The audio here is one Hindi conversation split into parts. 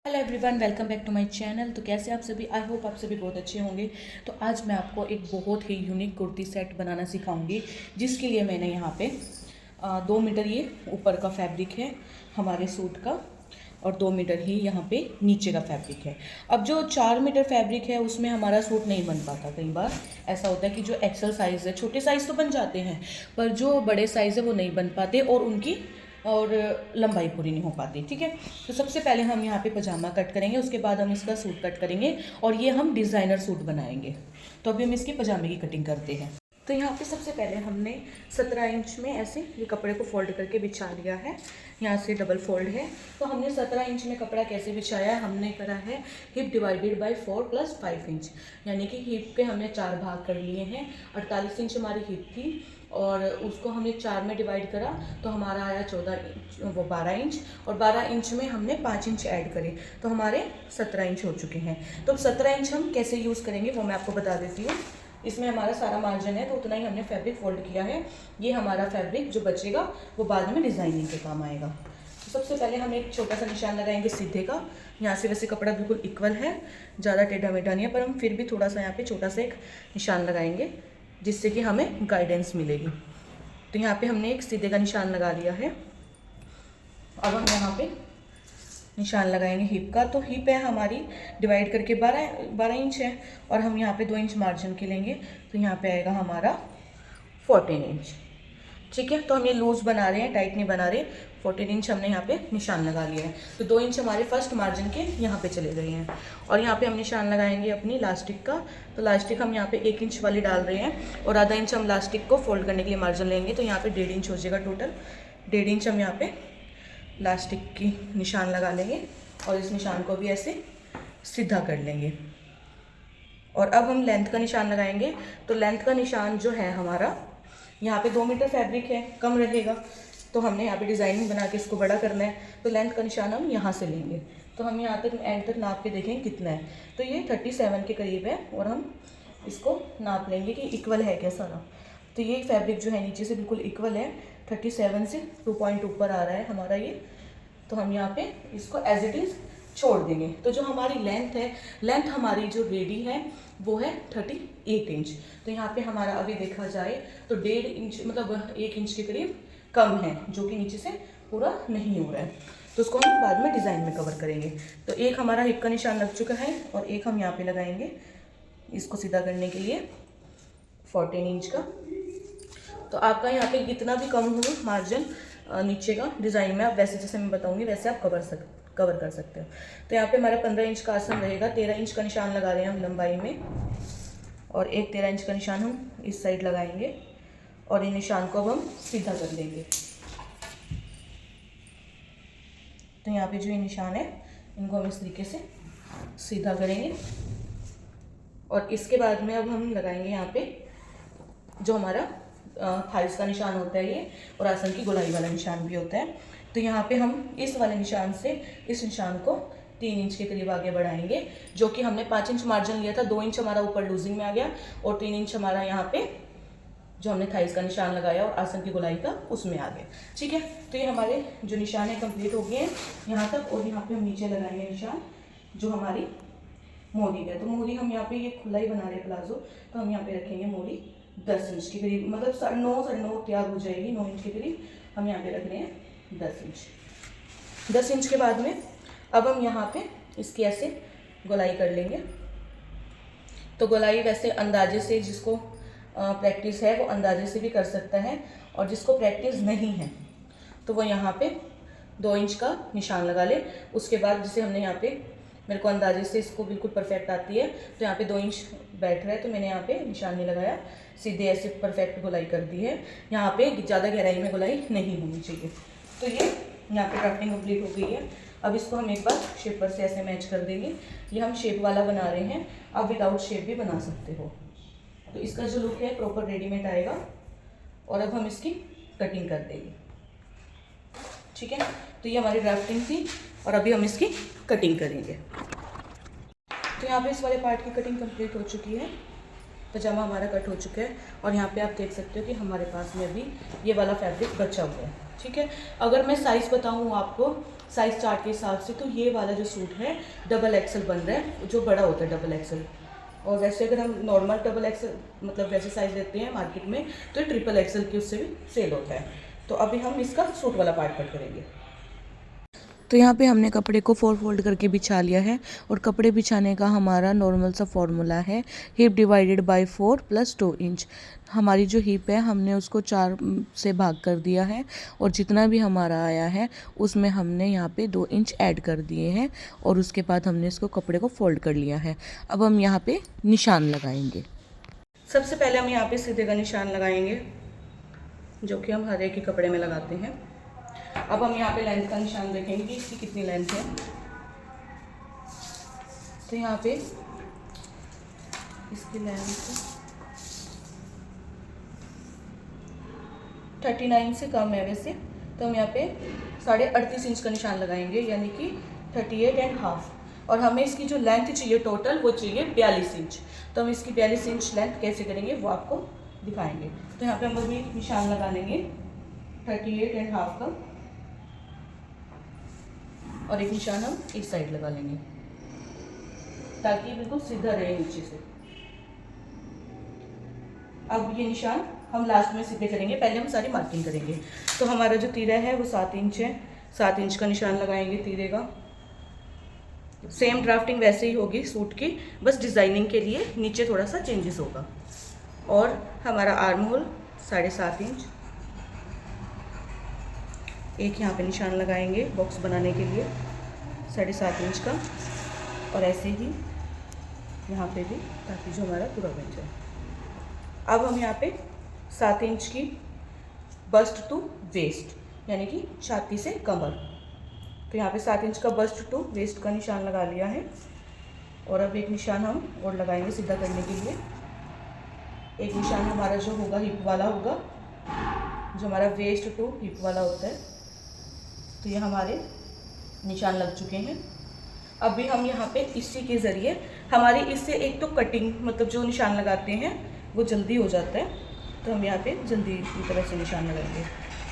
Hello everyone, welcome back to my channel. तो कैसे आप सभी? आई होप आप सभी बहुत अच्छे होंगे। तो आज मैं आपको एक बहुत ही यूनिक कुर्ती सेट बनाना सिखाऊंगी, जिसके लिए मैंने यहाँ पे 2 मीटर ये ऊपर का फैब्रिक है हमारे सूट का, और 2 मीटर ही यहाँ पे नीचे का फैब्रिक है। अब जो 4 मीटर फैब्रिक है उसमें हमारा सूट नहीं बन पाता। कई बार ऐसा होता है कि जो एक्सेल साइज़ है, छोटे साइज़ तो बन जाते हैं, पर जो बड़े साइज़ है वो नहीं बन पाते और उनकी लंबाई पूरी नहीं हो पाती। ठीक है, तो सबसे पहले हम यहाँ पे पजामा कट करेंगे, उसके बाद हम इसका सूट कट करेंगे और ये हम डिज़ाइनर सूट बनाएंगे। तो अभी हम इसकी पजामे की कटिंग करते हैं। तो यहाँ पे सबसे पहले हमने 17 इंच में ऐसे ये कपड़े को फोल्ड करके बिछा लिया है। यहाँ से डबल फोल्ड है। तो हमने 17 इंच में कपड़ा कैसे बिछाया है, हमने करा है हिप डिवाइडेड बाय 4 + 5 इंच, यानी कि हिप के हमने 4 भाग कर लिए हैं। 48 इंच हमारी हिप थी और उसको हमने 4 में डिवाइड करा तो हमारा आया 14 इंच, वो 12 इंच, और 12 इंच में हमने 5 इंच ऐड करे तो हमारे 17 इंच हो चुके हैं। तो 17 इंच हम कैसे यूज़ करेंगे वो मैं आपको बता देती हूँ। इसमें हमारा सारा मार्जिन है तो उतना ही हमने फैब्रिक फोल्ड किया है। ये हमारा फैब्रिक जो बचेगा वो बाद में डिज़ाइनिंग के काम आएगा। तो सबसे पहले हम एक छोटा सा निशान लगाएंगे सीधे का। यहाँ से वैसे कपड़ा बिल्कुल इक्वल है, ज़्यादा टेढ़ा मेढ़ा नहीं है, पर हम फिर भी थोड़ा सा यहाँ पे छोटा सा एक निशान लगाएंगे जिससे कि हमें गाइडेंस मिलेगी। तो यहाँ पे हमने एक सीधे का निशान लगा लिया है। अब हम यहाँ पे निशान लगाएंगे हिप का। तो हिप है हमारी डिवाइड करके 12 इंच है और हम यहाँ पे 2 इंच मार्जिन के लेंगे तो यहाँ पे आएगा हमारा 14 इंच। ठीक है, तो हम ये लूज बना रहे हैं, टाइट नहीं बना रहे। 14 इंच हमने यहाँ पे निशान लगा लिया है। तो 2 इंच हमारे फर्स्ट मार्जिन के यहाँ पे चले गए हैं और यहाँ पे हम निशान लगाएंगे अपनी लास्टिक का। तो लास्टिक हम यहाँ पे 1 इंच वाली डाल रहे हैं और आधा इंच हम लास्टिक को फोल्ड करने के लिए मार्जिन लेंगे। तो यहाँ पे 1.5 इंच हो जाएगा टोटल। 1.5 इंच हम यहाँ पे लास्टिक की निशान लगा लेंगे और इस निशान को भी ऐसे सीधा कर लेंगे। और अब हम लेंथ का निशान लगाएंगे। तो लेंथ का निशान जो है हमारा, यहाँ पे 2 मीटर फैब्रिक है, कम रहेगा, तो हमने यहाँ पे डिज़ाइनिंग बना के इसको बड़ा करना है। तो लेंथ का निशान हम यहाँ से लेंगे। तो हम यहाँ तक एंड तक नाप के देखें कितना है। तो ये 37 के करीब है और हम इसको नाप लेंगे कि इक्वल है क्या सारा। तो ये फैब्रिक जो है नीचे से बिल्कुल इक्वल है, 37 से 2 पॉइंट ऊपर आ रहा है हमारा ये। तो हम यहाँ पे इसको एज इट इज़ छोड़ देंगे। तो जो हमारी लेंथ है, लेंथ हमारी जो रेडी है वो है 38 इंच। तो यहाँ पे हमारा अभी देखा जाए तो 1.5 इंच, मतलब 1 इंच के करीब कम है, जो कि नीचे से पूरा नहीं हो रहा है। तो उसको हम बाद में डिज़ाइन में कवर करेंगे। तो एक हमारा हिप का निशान लग चुका है और एक हम यहाँ पे लगाएंगे इसको सीधा करने के लिए 14 इंच का। तो आपका यहाँ पे कितना भी कम हो मार्जिन नीचे का, डिज़ाइन में आप वैसे जैसे मैं बताऊंगी वैसे आप कवर कर सकते हो। तो यहाँ पे हमारा 15 इंच का आसन रहेगा। 13 इंच का निशान लगा रहे हैं हम लंबाई में और एक 13 इंच का निशान हम इस साइड लगाएंगे और इन निशान को अब हम सीधा कर लेंगे। तो यहाँ पे जो ये निशान है इनको हम इस तरीके से सीधा करेंगे और इसके बाद में अब हम लगाएंगे यहाँ पे जो हमारा थाइस का निशान होता है ये, और आसन की गोलाई वाला निशान भी होता है। तो यहाँ पे हम इस वाले निशान से इस निशान को 3 इंच के करीब आगे बढ़ाएंगे, जो कि हमने 5 इंच मार्जिन लिया था। 2 इंच हमारा ऊपर लूजिंग में आ गया और 3 इंच हमारा यहाँ पे जो हमने थाइस का निशान लगाया और आसन की गोलाई का उसमें आ गया। ठीक है, तो ये हमारे जो निशान है कंप्लीट हो गए हैं यहाँ तक। और यहाँ पे हम नीचे लगाएंगे निशान जो हमारी मोरी है। तो मोरी हम यहाँ पे ये खुला ही बना रहे हैं प्लाजो, तो हम यहाँ पे रखेंगे मोरी 10 इंच के करीब, मतलब 9.5 तैयार हो जाएगी। 9 इंच के करीब हम यहाँ पे रख रहे हैं 10 इंच। 10 इंच के बाद में अब हम यहाँ पे इसकी ऐसे गोलाई कर लेंगे। तो गोलाई वैसे अंदाजे से, जिसको प्रैक्टिस है वो अंदाजे से भी कर सकता है, और जिसको प्रैक्टिस नहीं है तो वो यहाँ पे 2 इंच का निशान लगा ले। उसके बाद जैसे हमने यहाँ पे, मेरे को अंदाजे से इसको बिल्कुल परफेक्ट आती है, तो यहाँ पे 2 इंच बैठ रहा है तो मैंने यहाँ पे निशान नहीं लगाया, सीधे ऐसे परफेक्ट गोलाई कर दी है। यहाँ पे ज़्यादा गहराई में गोलाई नहीं होनी चाहिए। तो ये यहाँ पे ड्राफ्टिंग कंप्लीट हो गई है। अब इसको हम एक बार शेपर से ऐसे मैच कर देंगे। ये हम शेप वाला बना रहे हैं, आप विदाउट शेप भी बना सकते हो। तो इसका जो लुक है प्रॉपर रेडीमेड आएगा। और अब हम इसकी कटिंग कर देंगे। ठीक है, तो ये हमारी ड्राफ्टिंग थी और अभी हम इसकी कटिंग करेंगे। तो यहाँ पे इस वाले पार्ट की कटिंग कंप्लीट हो चुकी है। पजामा हमारा कट हो चुका है और यहाँ पे आप देख सकते हो कि हमारे पास में अभी ये वाला फैब्रिक बचा हुआ है। ठीक है, अगर मैं साइज़ बताऊँ आपको साइज़ चार्ट के हिसाब से, तो ये वाला जो सूट है डबल एक्सल बन रहा है, जो बड़ा होता है डबल एक्सल। और वैसे अगर हम नॉर्मल डबल एक्सल मतलब वैसे साइज़ लेते हैं मार्केट में, तो ट्रिपल एक्सल की उससे भी सेल होता है। तो अभी हम इसका सूट वाला पार्ट कट करेंगे। तो यहाँ पे हमने कपड़े को 4 फोल्ड करके बिछा लिया है, और कपड़े बिछाने का हमारा नॉर्मल सा फॉर्मूला है हिप डिवाइडेड बाय 4 + 2 इंच। हमारी जो हिप है हमने उसको 4 से भाग कर दिया है, और जितना भी हमारा आया है उसमें हमने यहाँ पे 2 इंच ऐड कर दिए हैं, और उसके बाद हमने इसको कपड़े को फोल्ड कर लिया है। अब हम यहाँ पे निशान लगाएंगे। सबसे पहले हम यहाँ पे सीधे का निशान लगाएंगे, जो कि हम हर एक के कपड़े में लगाते हैं। अब हम यहाँ पे लेंथ का निशान देखेंगे कि इसकी कितनी लेंथ है। तो यहाँ पे इसकी लेंथ 39 से कम है वैसे, तो हम यहाँ पे 38.5 इंच का निशान लगाएंगे, यानी कि 38.5। और हमें इसकी जो लेंथ चाहिए टोटल, वो चाहिए 42 इंच। तो हम इसकी 42 इंच लेंथ कैसे करेंगे वो आपको दिखाएंगे। तो यहाँ पे हम अभी निशान लगा लेंगे 38.5 का, और एक निशान हम इस साइड लगा लेंगे ताकि बिल्कुल सीधा रहे नीचे से। अब ये निशान हम लास्ट में सीधे करेंगे, पहले हम सारी मार्किंग करेंगे। तो हमारा जो तीरा है वो 7 इंच है, 7 इंच का निशान लगाएंगे तीरे का। सेम ड्राफ्टिंग वैसे ही होगी सूट की, बस डिज़ाइनिंग के लिए नीचे थोड़ा सा चेंजेस होगा। और हमारा आर्म होल 7.5 इंच, एक यहाँ पे निशान लगाएंगे बॉक्स बनाने के लिए 7.5 इंच का, और ऐसे ही यहाँ पे भी, ताकि जो हमारा पूरा बन जाए। अब हम यहाँ पे 7 इंच की बस्ट टू वेस्ट, यानी कि छाती से कमर, तो यहाँ पे 7 इंच का बस्ट टू वेस्ट का निशान लगा लिया है। और अब एक निशान हम और लगाएंगे सीधा करने के लिए। एक निशान हमारा जो होगा हिप वाला होगा, जो हमारा वेस्ट टू हिप वाला होता है। तो ये हमारे निशान लग चुके हैं। अभी हम यहाँ पे इसी के ज़रिए हमारी इससे एक तो कटिंग मतलब जो निशान लगाते हैं वो जल्दी हो जाता है, तो हम यहाँ पे जल्दी की तरह से निशान लगाएंगे।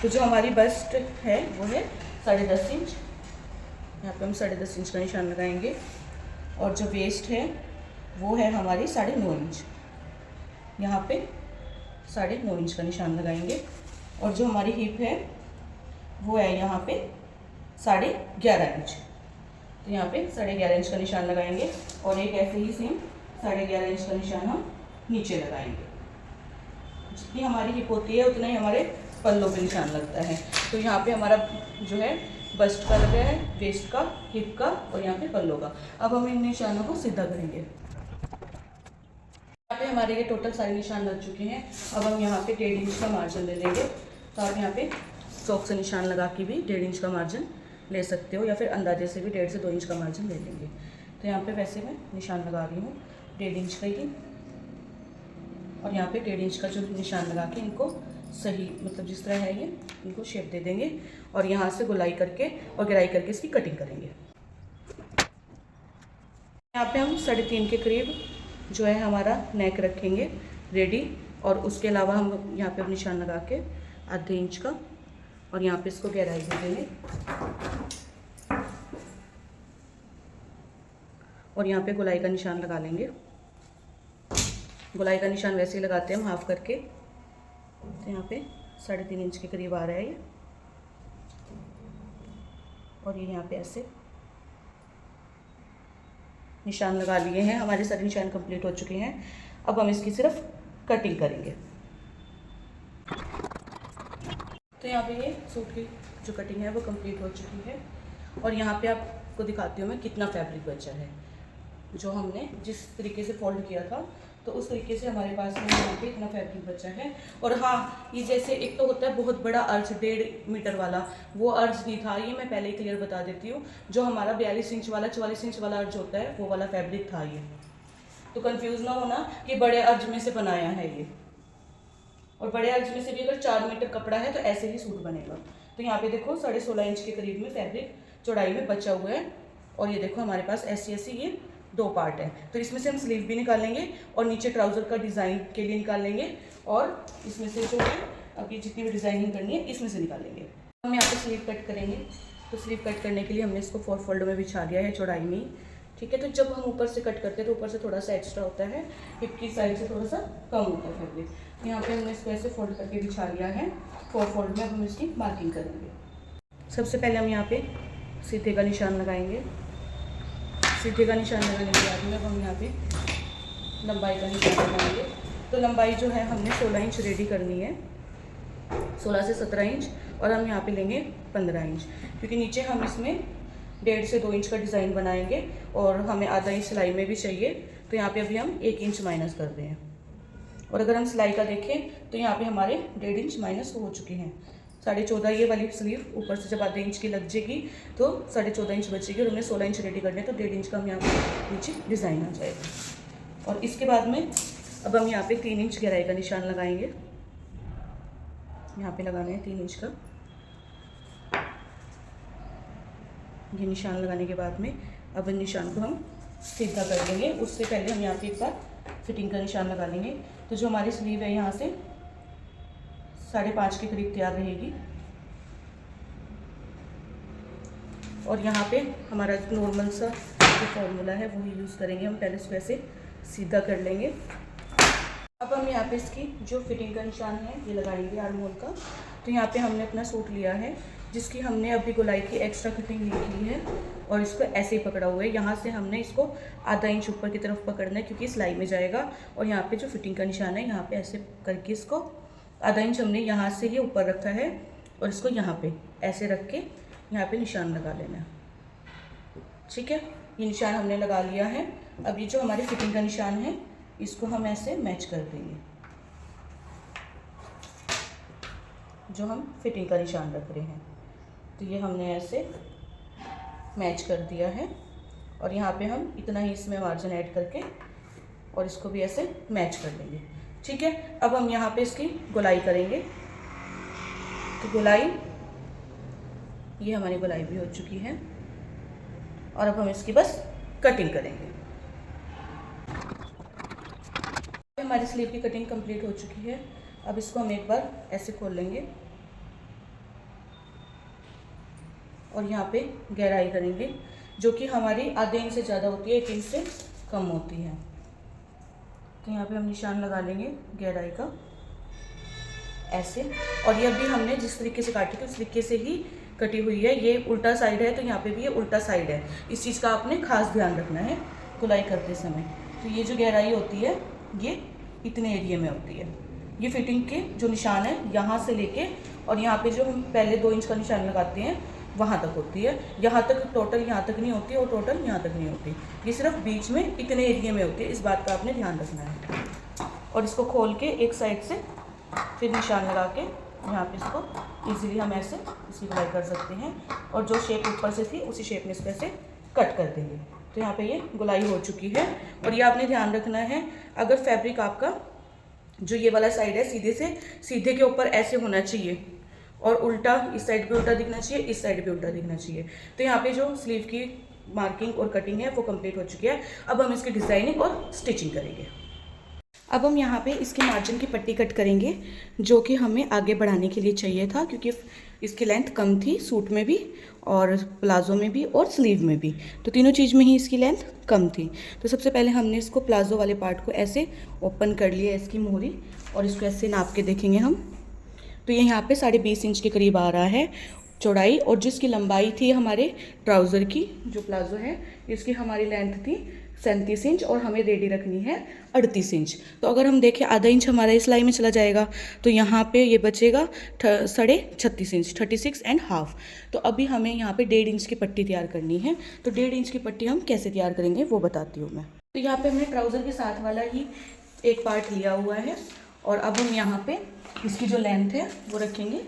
तो जो हमारी बस्ट है वो है 10.5 इंच, यहाँ पे हम 10.5 इंच का निशान लगाएंगे। और जो वेस्ट है वो है हमारी 9.5 इंच, यहाँ पे 9.5 इंच का निशान लगाएंगे। और जो हमारी हिप है वो है यहाँ पे 11.5 इंच, तो यहाँ पे 11.5 इंच का निशान लगाएंगे। और एक ऐसे ही सेम 11.5 इंच का निशान हम नीचे लगाएंगे। जितनी हमारी हिप होती है उतना ही हमारे पल्लों पे निशान लगता है। तो यहाँ पे हमारा जो है बस्ट का लगा है, वेस्ट का, हिप का, और यहाँ पे पल्लों का। अब हम इन निशानों को सीधा करेंगे। यहाँ पे हमारे ये टोटल सारे निशान लग चुके हैं। अब हम यहाँ पे 1.5 इंच का मार्जिन ले लेंगे। तो आप यहाँ पे चौक से निशान लगा के भी 1.5 इंच का मार्जिन ले सकते हो, या फिर अंदाजे से भी 1.5 से 2 इंच का मार्जिन ले लेंगे। तो यहाँ पे वैसे मैं निशान लगा रही हूँ 1.5 इंच का ही, और यहाँ पे 1.5 इंच का जो निशान लगा के इनको सही मतलब जिस तरह है ये इनको शेप दे देंगे, और यहाँ से गुलाई करके और गिराई करके इसकी कटिंग करेंगे। यहाँ पे हम 3.5 के करीब जो है हमारा नेक रखेंगे रेडी, और उसके अलावा हम यहाँ पे निशान लगा के 0.5 इंच का, और यहाँ पे इसको गहराई दे देंगे। और यहाँ पे गुलाई का निशान लगा लेंगे। गुलाई का निशान वैसे ही लगाते हैं हम हाफ करके। तो यहाँ पे 3.5 इंच के करीब आ रहा है ये, और ये यहाँ पे ऐसे निशान लगा लिए हैं। हमारे सारे निशान कंप्लीट हो चुके हैं। अब हम इसकी सिर्फ कटिंग करेंगे। तो यहाँ पे ये सूट की जो कटिंग है वो कंप्लीट हो चुकी है, और यहाँ पे आपको दिखाती हूँ मैं कितना फैब्रिक बचा है। जो हमने जिस तरीके से फोल्ड किया था तो उस तरीके से हमारे पास में यहाँ पे इतना फैब्रिक बचा है। और हाँ, ये जैसे एक तो होता है बहुत बड़ा अर्ज 1.5 मीटर वाला, वो अर्ज नहीं था ये, मैं पहले ही क्लियर बता देती हूँ। जो हमारा 42 इंच वाला 44 इंच वाला अर्ज होता है वो वाला फैब्रिक था ये। तो कंफ्यूज ना होना कि बड़े अर्ज में से बनाया है ये, और बड़े अर्ज में से भी अगर 4 मीटर कपड़ा है तो ऐसे ही सूट बनेगा। तो यहाँ पे देखो 16.5 इंच के करीब में फैब्रिक चौड़ाई में बचा हुआ है, और ये देखो हमारे पास ऐसी ये 2 पार्ट है। तो इसमें से हम स्लीव भी निकालेंगे और नीचे ट्राउज़र का डिज़ाइन के लिए निकालेंगे, और इसमें से जो है अभी जितनी भी डिज़ाइनिंग करनी है इसमें से निकालेंगे। हम यहाँ पे स्लीव कट करेंगे। तो स्लीव कट करने के लिए हमने इसको 4 फोल्ड में बिछा दिया है चौड़ाई में, ठीक है। तो जब हम ऊपर से कट करते हैं तो ऊपर से थोड़ा सा एक्स्ट्रा होता है, हिप की साइड से थोड़ा सा कम होता है फैब्रिक। तो यहाँ पे हमने इसको ऐसे फोल्ड करके बिछा लिया है 4 फोल्ड में। अब हम इसकी मार्किंग करेंगे। सबसे पहले हम यहाँ पे सीधे का निशान लगाएंगे। सीधे का निशान लगाने के बाद में अब हम यहाँ पे लंबाई का निशान लगाएंगे। तो लंबाई जो है हमने 16 इंच रेडी करनी है, 16 से 17 इंच, और हम यहाँ पे लेंगे 15 इंच, क्योंकि नीचे हम इसमें 1.5 से 2 इंच का डिज़ाइन बनाएंगे और हमें आधा इंच सिलाई में भी चाहिए। तो यहाँ पे अभी हम 1 इंच माइनस कर रहे हैं। और अगर हम सिलाई का देखें तो यहाँ पे हमारे 1.5 इंच माइनस हो चुके हैं। 14.5 ये वाली स्लीव ऊपर से जब आधे इंच की लग जाएगी तो 14.5 इंच बचेगी, और हमने 16 इंच रेडी करने तो 1.5 इंच का हम यहाँ पे नीचे डिज़ाइन आ जाएगा। और इसके बाद में अब हम यहाँ पे 3 इंच गहराई का निशान लगाएंगे। यहाँ पे लगाना है 3 इंच का। ये निशान लगाने के बाद में अब इन निशान को हम सीधा कर लेंगे। उससे पहले हम यहाँ पे एक बार फिटिंग का निशान लगा लेंगे। तो जो हमारी स्लीव है यहाँ से 5.5 के करीब तैयार रहेगी, और यहाँ पे हमारा नॉर्मल सा जो फॉर्मूला है वही यूज़ करेंगे हम। पहले इसको ऐसे सीधा कर लेंगे। अब हम यहाँ पे इसकी जो फिटिंग का निशान है ये लगाएंगे आर्म होल का। तो यहाँ पे हमने अपना सूट लिया है जिसकी हमने अभी गोलाई की एक्स्ट्रा कटिंग ली है, और इसको ऐसे ही पकड़ा हुआ है। यहाँ से हमने इसको आधा इंच ऊपर की तरफ पकड़ना है क्योंकि सिलाई में जाएगा। और यहाँ पे जो फिटिंग का निशान है यहाँ पे ऐसे करके इसको आधा इंच हमने यहाँ से ही ऊपर रखा है, और इसको यहाँ पे ऐसे रख के यहाँ पे निशान लगा लेना है, ठीक है। ये निशान हमने लगा लिया है। अब ये जो हमारी फिटिंग का निशान है इसको हम ऐसे मैच कर देंगे, जो हम फिटिंग का निशान रख रहे हैं। तो ये हमने ऐसे मैच कर दिया है, और यहाँ पे हम इतना ही इसमें मार्जिन ऐड करके और इसको भी ऐसे मैच कर लेंगे, ठीक है। अब हम यहाँ पे इसकी गोलाई करेंगे। तो गोलाई, ये हमारी गोलाई भी हो चुकी है, और अब हम इसकी बस कटिंग करेंगे। हमारी स्लीव की कटिंग कंप्लीट हो चुकी है। अब इसको हम एक बार ऐसे खोल लेंगे और यहाँ पे गहराई करेंगे, जो कि हमारी आधे इंच से ज़्यादा होती है, 1 इंच से कम होती है। तो यहाँ पे हम निशान लगा लेंगे गहराई का ऐसे। और ये अभी हमने जिस तरीके से काटी थी उस तरीके से ही कटी हुई है। ये उल्टा साइड है तो यहाँ पे भी ये उल्टा साइड है। इस चीज़ का आपने खास ध्यान रखना है गोलाई करते समय। तो ये जो गहराई होती है ये इतने एरिया में होती है। ये फिटिंग के जो निशान है यहाँ से लेके और यहाँ पे जो हम पहले 2 इंच का निशान लगाते हैं वहाँ तक होती है। यहाँ तक टोटल यहाँ तक नहीं होती और टोटल यहाँ तक नहीं होती। ये सिर्फ बीच में इतने एरिया में होती है। इस बात का आपने ध्यान रखना है। और इसको खोल के एक साइड से फिर निशान लगा के यहाँ पे इसको इजीली हम ऐसे इसकी गोलाई कर सकते हैं। और जो शेप ऊपर से थी उसी शेप में इसको ऐसे कट कर देंगे। तो यहाँ पे ये गोलाई हो चुकी है। और ये आपने ध्यान रखना है, अगर फैब्रिक आपका जो ये वाला साइड है सीधे से सीधे के ऊपर ऐसे होना चाहिए और उल्टा इस साइड पे उल्टा दिखना चाहिए, इस साइड पे उल्टा दिखना चाहिए। तो यहाँ पे जो स्लीव की मार्किंग और कटिंग है वो कंप्लीट हो चुकी है। अब हम इसकी डिज़ाइनिंग और स्टिचिंग करेंगे। अब हम यहाँ पे इसकी मार्जिन की पट्टी कट करेंगे, जो कि हमें आगे बढ़ाने के लिए चाहिए था, क्योंकि इसकी लेंथ कम थी सूट में भी और प्लाज़ो में भी और स्लीव में भी। तो तीनों चीज़ में ही इसकी लेंथ कम थी। तो सबसे पहले हमने इसको प्लाज़ो वाले पार्ट को ऐसे ओपन कर लिया इसकी मोहरी, और इसको ऐसे नाप के देखेंगे हम। तो ये यहाँ पे 20.5 इंच के करीब आ रहा है चौड़ाई। और जिसकी लंबाई थी हमारे ट्राउज़र की, जो प्लाज़ो है इसकी हमारी लेंथ थी 37 इंच और हमें रेडी रखनी है 38 इंच। तो अगर हम देखें आधा इंच हमारा इस सिलाई में चला जाएगा तो यहाँ पे ये बचेगा 36.5 इंच, 36.5। तो अभी हमें यहाँ पे 1.5 इंच की पट्टी तैयार करनी है। तो 1.5 इंच की पट्टी हम कैसे तैयार करेंगे वो बताती हूँ मैं। तो यहाँ पे हमने ट्राउज़र के साथ वाला ही एक पार्ट लिया हुआ है, और अब हम यहाँ पे इसकी जो लेंथ है वो रखेंगे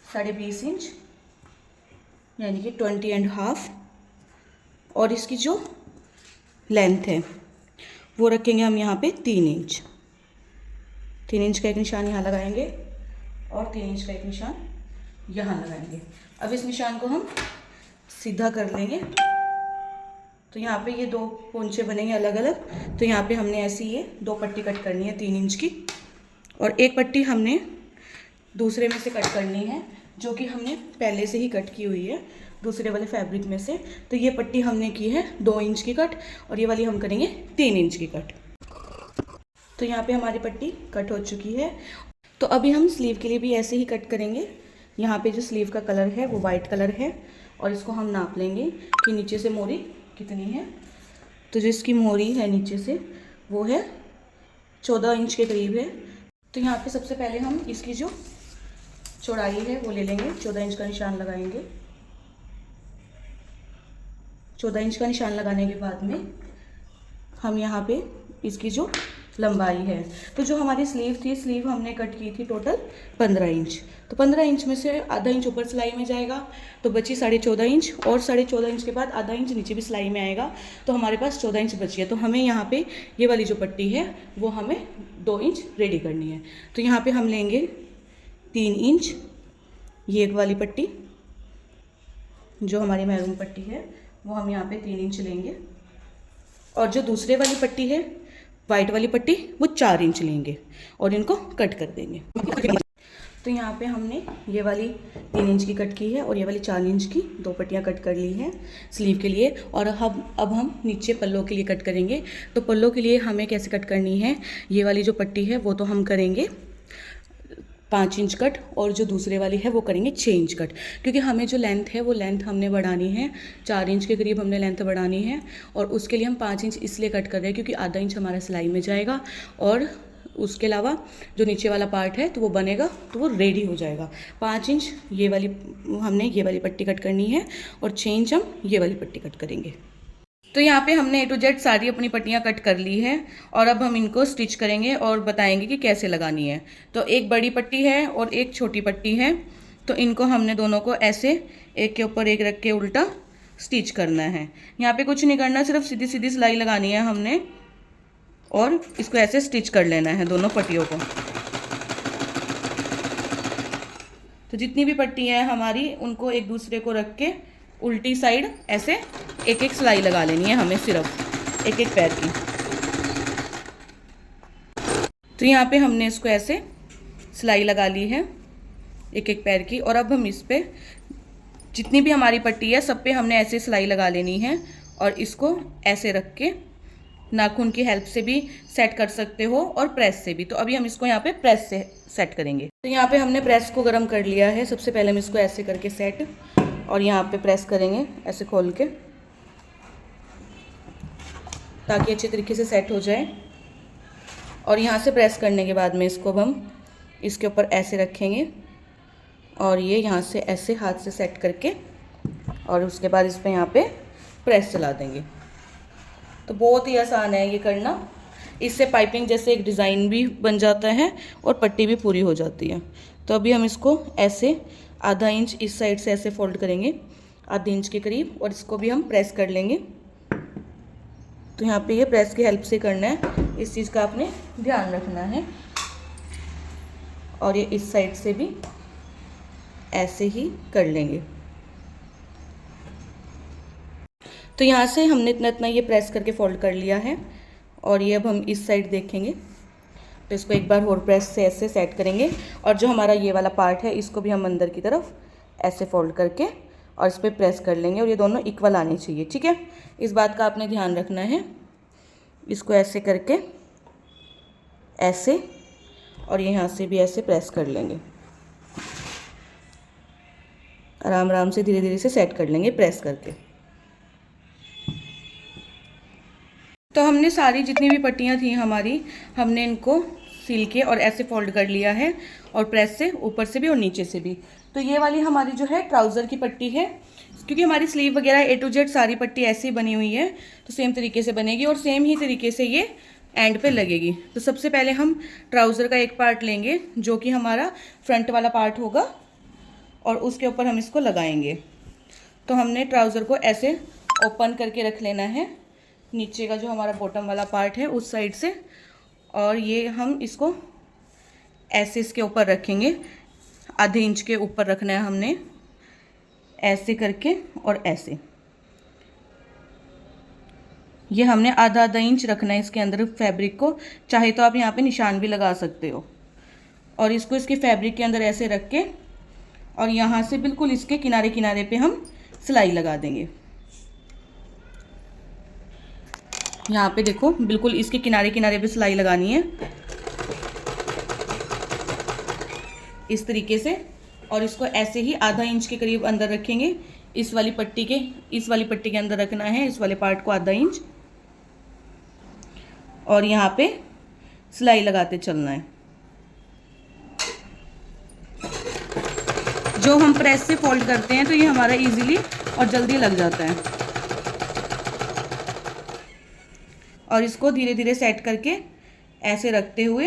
20.5 इंच, यानी कि 20.5। और इसकी जो लेंथ है वो रखेंगे हम यहाँ पे 3 इंच। 3 इंच का एक निशान यहाँ लगाएंगे और 3 इंच का एक निशान यहाँ लगाएंगे। अब इस निशान को हम सीधा कर लेंगे। तो यहाँ पे ये 2 पोंछे बनेंगे अलग अलग। तो यहाँ पे हमने ऐसी ये 2 पट्टी कट करनी है 3 इंच की, और एक पट्टी हमने दूसरे में से कट करनी है जो कि हमने पहले से ही कट की हुई है दूसरे वाले फैब्रिक में से। तो ये पट्टी हमने की है 2 इंच की कट और ये वाली हम करेंगे 3 इंच की कट। तो यहाँ पे हमारी पट्टी कट हो चुकी है। तो अभी हम स्लीव के लिए भी ऐसे ही कट करेंगे। यहाँ पे जो स्लीव का कलर है वो वाइट कलर है और इसको हम नाप लेंगे कि नीचे से मोरी कितनी है। तो जो इसकी मोरी है नीचे से वो है 14 इंच के करीब है। तो यहाँ पे सबसे पहले हम इसकी जो चौड़ाई है वो ले लेंगे, 14 इंच का निशान लगाएंगे। 14 इंच का निशान लगाने के बाद में हम यहाँ पे इसकी जो लंबाई है, तो जो हमारी स्लीव थी, स्लीव हमने कट की थी टोटल 15 इंच। तो 15 इंच में से आधा इंच ऊपर सिलाई में जाएगा तो बची 14.5 इंच और 14.5 इंच के बाद आधा इंच नीचे भी सिलाई में आएगा तो हमारे पास 14 इंच बची है। तो हमें यहाँ पे ये वाली जो पट्टी है वो हमें 2 इंच रेडी करनी है। तो यहाँ पे हम लेंगे 3 इंच, ये एक वाली पट्टी जो हमारी मैरून पट्टी है वो हम यहाँ पे 3 इंच लेंगे और जो दूसरे वाली पट्टी है वाइट वाली पट्टी वो 4 इंच लेंगे और इनको कट कर देंगे। तो यहाँ पे हमने ये वाली 3 इंच की कट की है और ये वाली 4 इंच की 2 पट्टियाँ कट कर ली हैं स्लीव के लिए। और अब हम नीचे पल्लों के लिए कट करेंगे। तो पल्लों के लिए हमें कैसे कट करनी है, ये वाली जो पट्टी है वो तो हम करेंगे 5 इंच कट और जो दूसरे वाली है वो करेंगे 6 इंच कट, क्योंकि हमें जो लेंथ है वो लेंथ हमने बढ़ानी है, 4 इंच के करीब हमने लेंथ बढ़ानी है। और उसके लिए हम 5 इंच इसलिए कट कर रहे हैं क्योंकि आधा इंच हमारा सिलाई में जाएगा और उसके अलावा जो नीचे वाला पार्ट है तो वो बनेगा तो वो रेडी हो जाएगा। 5 इंच ये वाली हमने ये वाली पट्टी कट करनी है और 6 इंच हम ये वाली पट्टी कट करेंगे। तो यहाँ पे हमने A to Z सारी अपनी पट्टियाँ कट कर ली हैं और अब हम इनको स्टिच करेंगे और बताएंगे कि कैसे लगानी है। तो एक बड़ी पट्टी है और एक छोटी पट्टी है, तो इनको हमने दोनों को ऐसे एक के ऊपर एक रख के उल्टा स्टिच करना है। यहाँ पे कुछ नहीं करना, सिर्फ सीधी सीधी सिलाई लगानी है हमने और इसको ऐसे स्टिच कर लेना है दोनों पट्टियों को। तो जितनी भी पट्टी है हमारी उनको एक दूसरे को रख के उल्टी साइड ऐसे एक एक सिलाई लगा लेनी है हमें, सिर्फ एक एक पैर की। तो यहाँ पे हमने इसको ऐसे सिलाई लगा ली है एक एक पैर की और अब हम इस पे जितनी भी हमारी पट्टी है सब पे हमने ऐसे सिलाई लगा लेनी है और इसको ऐसे रख के नाखून की हेल्प से भी सेट कर सकते हो और प्रेस से भी। तो अभी हम इसको यहाँ पे प्रेस से सेट करेंगे। तो यहाँ पे हमने प्रेस को गर्म कर लिया है। सबसे पहले हम इसको ऐसे करके सेट और यहाँ पे प्रेस करेंगे ऐसे खोल के ताकि अच्छे तरीके से सेट हो जाए। और यहाँ से प्रेस करने के बाद में इसको अब हम इसके ऊपर ऐसे रखेंगे और ये यहाँ से ऐसे हाथ से सेट करके और उसके बाद इस पर यहाँ पे प्रेस चला देंगे। तो बहुत ही आसान है ये करना, इससे पाइपिंग जैसे एक डिज़ाइन भी बन जाता है और पट्टी भी पूरी हो जाती है। तो अभी हम इसको ऐसे आधा इंच इस साइड से ऐसे फोल्ड करेंगे आधे इंच के करीब और इसको भी हम प्रेस कर लेंगे। तो यहाँ पे ये प्रेस की हेल्प से करना है, इस चीज़ का आपने ध्यान रखना है। और ये इस साइड से भी ऐसे ही कर लेंगे। तो यहाँ से हमने इतना इतना ये प्रेस करके फोल्ड कर लिया है और ये अब हम इस साइड देखेंगे तो इसको एक बार और प्रेस से ऐसे सेट करेंगे और जो हमारा ये वाला पार्ट है इसको भी हम अंदर की तरफ ऐसे फोल्ड करके और इस पर प्रेस कर लेंगे और ये दोनों इक्वल आने चाहिए। ठीक है, इस बात का आपने ध्यान रखना है। इसको ऐसे करके ऐसे और यहाँ से भी ऐसे प्रेस कर लेंगे, आराम आराम से धीरे धीरे से सेट कर लेंगे प्रेस करके। तो हमने सारी जितनी भी पट्टियाँ थी हमारी, हमने इनको सील के और ऐसे फोल्ड कर लिया है और प्रेस से ऊपर से भी और नीचे से भी। तो ये वाली हमारी जो है ट्राउज़र की पट्टी है, क्योंकि हमारी स्लीव वगैरह A to Z सारी पट्टी ऐसे ही बनी हुई है तो सेम तरीके से बनेगी और सेम ही तरीके से ये एंड पे लगेगी। तो सबसे पहले हम ट्राउज़र का एक पार्ट लेंगे जो कि हमारा फ्रंट वाला पार्ट होगा और उसके ऊपर हम इसको लगाएंगे। तो हमने ट्राउज़र को ऐसे ओपन करके रख लेना है, नीचे का जो हमारा बॉटम वाला पार्ट है उस साइड से, और ये हम इसको ऐसे इसके ऊपर रखेंगे, आधे इंच के ऊपर रखना है हमने ऐसे करके और ऐसे। ये हमने आधा आधा इंच रखना है इसके अंदर फैब्रिक को, चाहे तो आप यहाँ पे निशान भी लगा सकते हो। और इसको इसके फैब्रिक के अंदर ऐसे रख के और यहाँ से बिल्कुल इसके किनारे किनारे पे हम सिलाई लगा देंगे। यहाँ पे देखो बिल्कुल इसके किनारे किनारे पे सिलाई लगानी है इस तरीके से। और इसको ऐसे ही आधा इंच के करीब अंदर रखेंगे। इस वाली पट्टी के अंदर रखना है, इस वाले पार्ट को आधा इंच, और यहाँ पे सिलाई लगाते चलना है। जो हम प्रेस से फोल्ड करते हैं तो ये हमारा इजीली और जल्दी लग जाता है। और इसको धीरे धीरे सेट करके ऐसे रखते हुए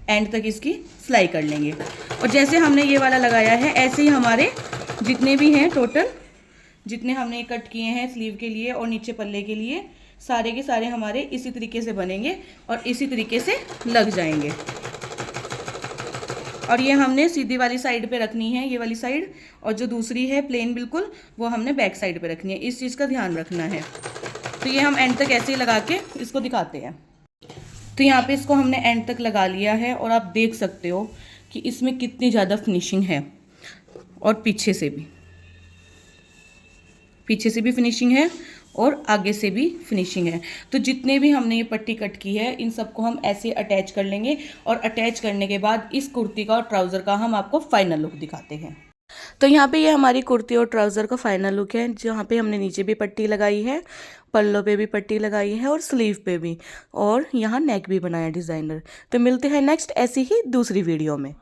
एंड तक इसकी सिलाई कर लेंगे। और जैसे हमने ये वाला लगाया है ऐसे ही हमारे जितने भी हैं टोटल, जितने हमने कट किए हैं स्लीव के लिए और नीचे पल्ले के लिए, सारे के सारे हमारे इसी तरीके से बनेंगे और इसी तरीके से लग जाएंगे। और ये हमने सीधी वाली साइड पे रखनी है, ये वाली साइड, और जो दूसरी है प्लेन बिल्कुल वो हमने बैक साइड पे रखनी है। इस चीज़ का ध्यान रखना है। तो ये हम एंड तक ऐसे ही लगा के इसको दिखाते हैं। तो यहाँ पे इसको हमने एंड तक लगा लिया है और आप देख सकते हो कि इसमें कितनी ज़्यादा फिनिशिंग है। और पीछे से भी फिनिशिंग है और आगे से भी फिनिशिंग है। तो जितने भी हमने ये पट्टी कट की है इन सबको हम ऐसे अटैच कर लेंगे। और अटैच करने के बाद इस कुर्ती का और ट्राउज़र का हम आपको फाइनल लुक दिखाते हैं। तो यहाँ पे ये हमारी कुर्ती और ट्राउज़र का फाइनल लुक है, जहाँ पे हमने नीचे भी पट्टी लगाई है, पल्लों पे भी पट्टी लगाई है और स्लीव पे भी, और यहाँ नेक भी बनाया डिज़ाइनर। तो मिलते हैं नेक्स्ट ऐसी ही दूसरी वीडियो में।